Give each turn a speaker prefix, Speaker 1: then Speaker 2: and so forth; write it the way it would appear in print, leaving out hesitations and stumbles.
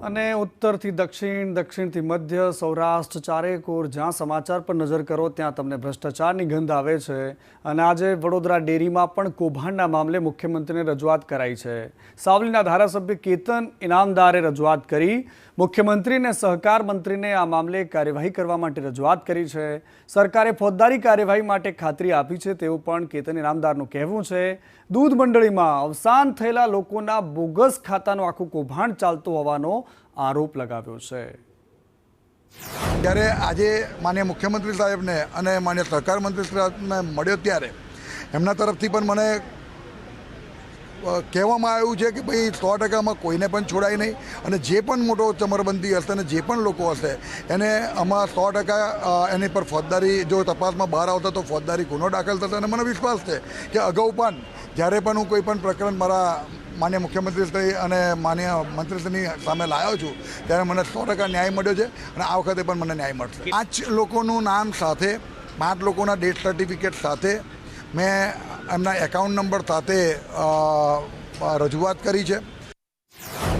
Speaker 1: અને ઉત્તરથી દક્ષિણ, દક્ષિણથી મધ્ય, સૌરાષ્ટ્ર ચારેકોર જ્યાં સમાચાર પર નજર કરો ત્યાં તમને ભ્રષ્ટાચારની ગંધ આવે છે. અને આજે વડોદરા ડેરીમાં પણ કૌભાંડના મામલે મુખ્યમંત્રીને રજૂઆત કરાઈ છે. સાવલીના ધારાસભ્ય કેતન ઇનામદારે રજૂઆત કરી. મુખ્યમંત્રી અને સહકાર મંત્રીને આ મામલે કાર્યવાહી કરવા માટે રજૂઆત કરી છે. સરકારે ફોજદારી કાર્યવાહી માટે ખાતરી આપી છે તેવું પણ કેતન ઇનામદારનું કહેવું છે. દૂધ મંડળીમાં અવસાન થયેલા લોકોના બોગસ ખાતાનું આખું કૌભાંડ ચાલતું હોવાનો આરોપ લગાવ્યો છે.
Speaker 2: ત્યારે આજે માનનીય મુખ્યમંત્રી સાહેબને અને માનનીય સહકાર મંત્રી સાહેબને મળ્યો ત્યારે એમના તરફથી પણ મને કહેવામાં આવ્યું છે કે ભાઈ 100%માં કોઈને પણ છોડાય નહીં, અને જે પણ મોટો ચમરબંધી હશે અને જે પણ લોકો હશે એને આમાં 100% એની પર ફોજદારી, જો તપાસમાં બહાર આવતા તો ફોજદારી ગુનો દાખલ થશે. અને મને વિશ્વાસ છે કે અગાઉ પણ જ્યારે પણ હું કોઈ પણ પ્રકરણ મારા માન્ય મુખ્યમંત્રીશ્રી અને માન્ય મંત્રીશ્રીની સામે લાવ્યો છું ત્યારે મને 100% ન્યાય મળ્યો છે, અને આ વખતે પણ મને ન્યાય મળશે. 5 લોકોનું નામ સાથે, 5 લોકોના ડેથ સર્ટિફિકેટ સાથે, મેં એમના એકાઉન્ટ નંબર સાથે રજૂઆત કરી છે.